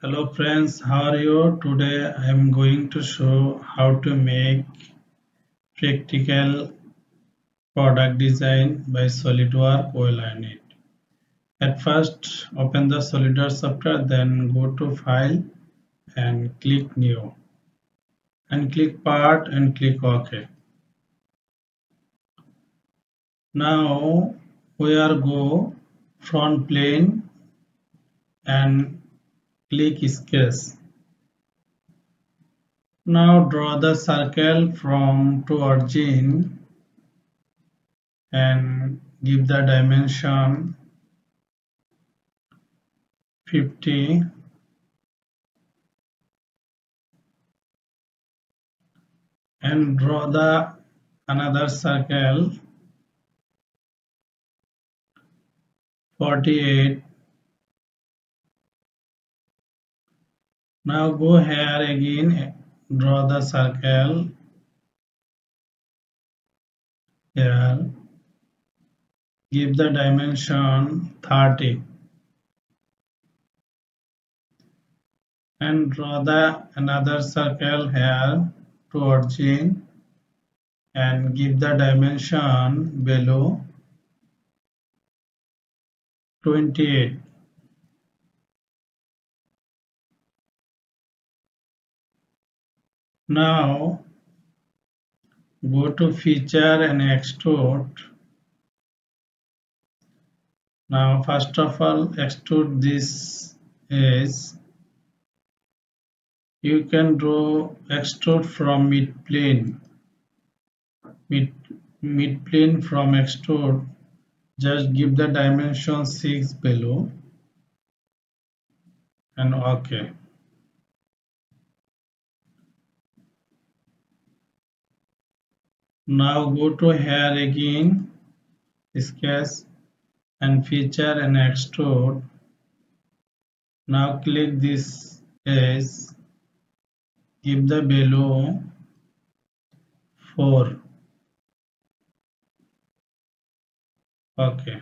Hello friends, how are you? Today I am going to show how to make practical product design by SolidWorks OLN it. At first, open the SolidWorks software, then go to File and click New and click Part and click OK. Now we are go front plane and click Sketch. Now draw the circle from to origin and give the dimension 50 and draw the another circle 48. Now go here again, draw the circle here, give the dimension 30 and draw the another circle here to origin and give the dimension below 28. Now go to feature and extrude. Now first of all extrude this edge. You can draw extrude from mid plane. Mid plane from extrude. Just give the dimension 6 below and OK. Now go to here again, sketch and feature and extrude. Now click this edge, give the below 4. OK.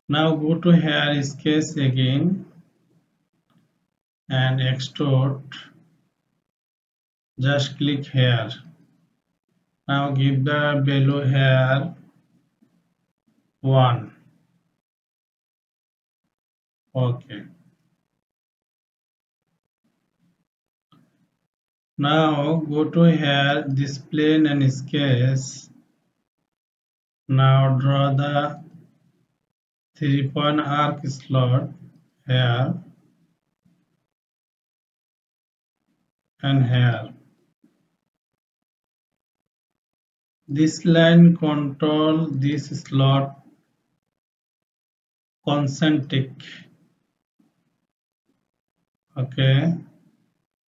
Now go to here, sketch again and extrude. Just click here. Now give the below here 1. OK. Now go to here, this plane and sketch. Now draw the 3-point arc slot here and here. This line control this slot concentric. Okay,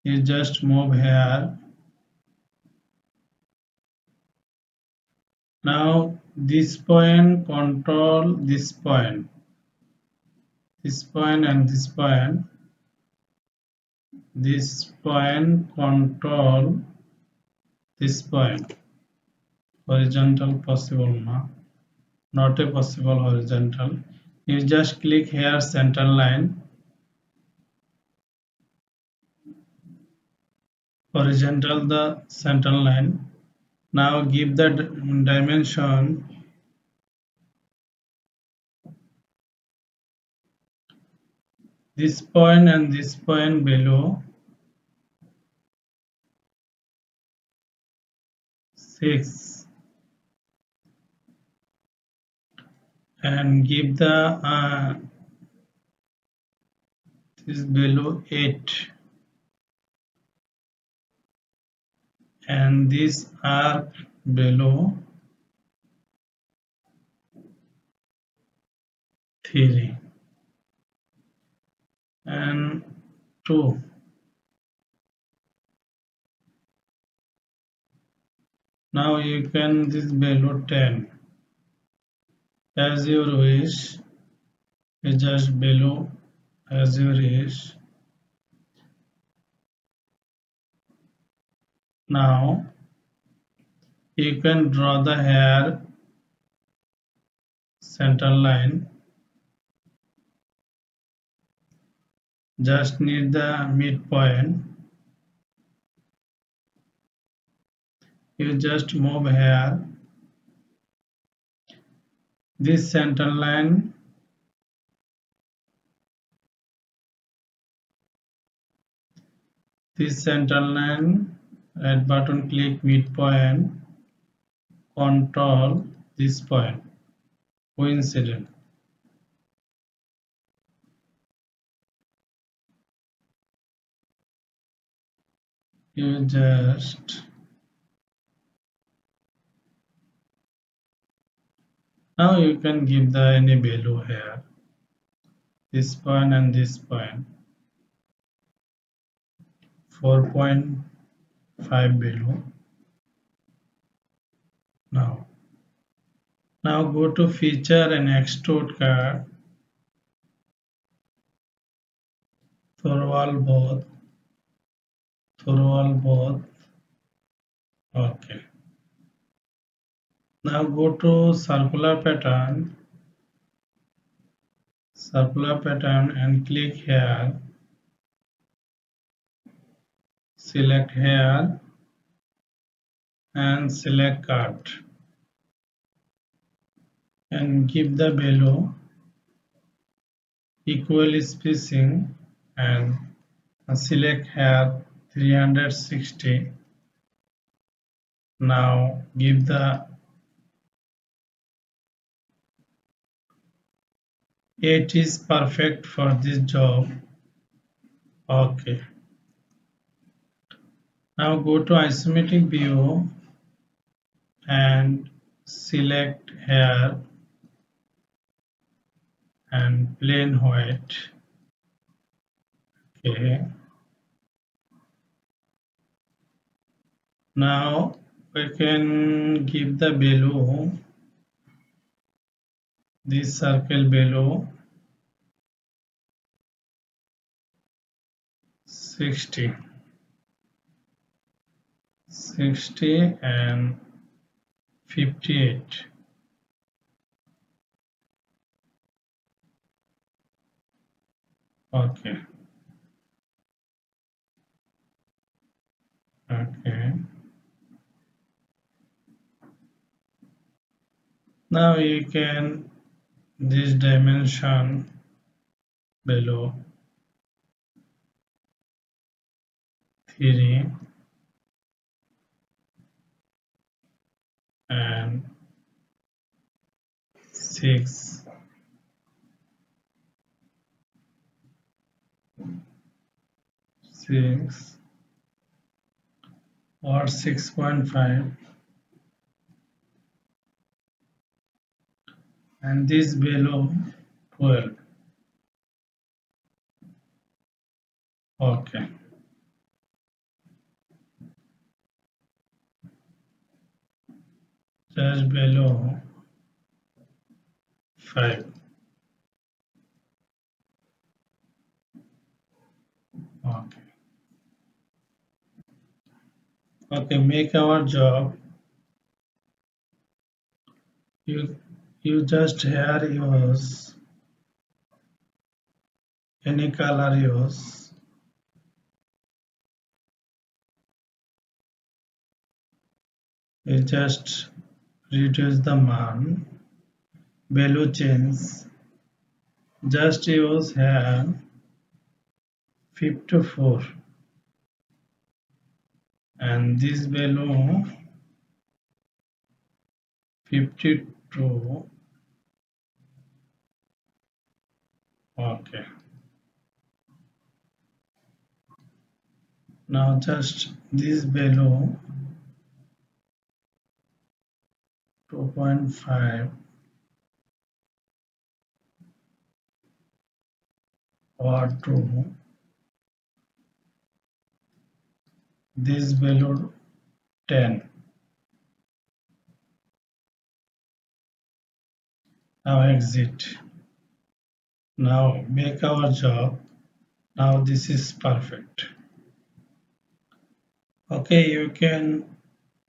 you just move here. Now this point control this point and this point. This point control this point. Horizontal possible not a possible horizontal. You just click here center line, horizontal the center line. Now give the dimension this point and this point below 6 and give the this below 8 and this arc below 3 and 2. Now you can this below 10 as your wish, just below as your wish. Now you can draw the hair center line. just need the midpoint. You just move here. This center line, right button click midpoint, control this point, coincident. You just now you can give the any value here. This point and this point, 4.5 below. Now go to feature and extrude card, through all both, okay. Now go to circular pattern and click here, select here and select cut and give the value equal spacing and select here 360. Now give the 8 is perfect for this job. Okay. Now go to isometric view and select here and plain white. Okay. Now we can give the value, this circle value 60 and 58. Okay. Okay. Now you can this dimension below 3 and 6, 6 or 6.5 and this below 12. Okay. Just below 5. Okay. Okay, make our job. You just here use any color use. You just reduce the man, value change. Just use here 54 and this value 52. Okay. Now just this value 2.5 or 2. This value 10. Now exit. Now make our job. Now this is perfect. Okay, you can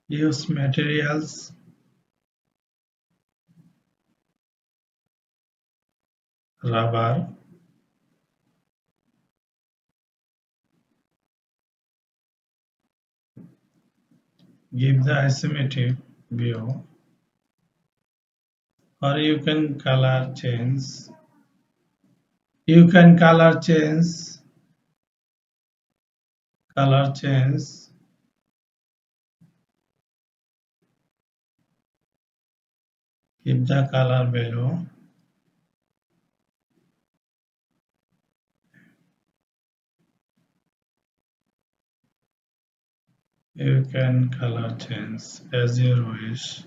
use materials, rubber, give the isometric view, or you can color change, keep the color value. You can color change as you wish.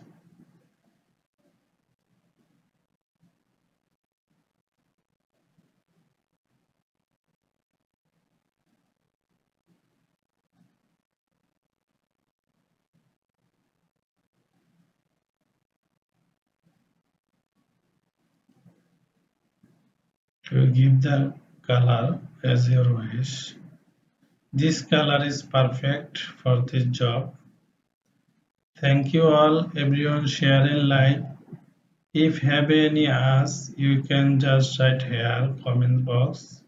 To give the color as you wish. This color is perfect for this job. Thank you all, everyone share and like. If have any ask, you can just write here comment box.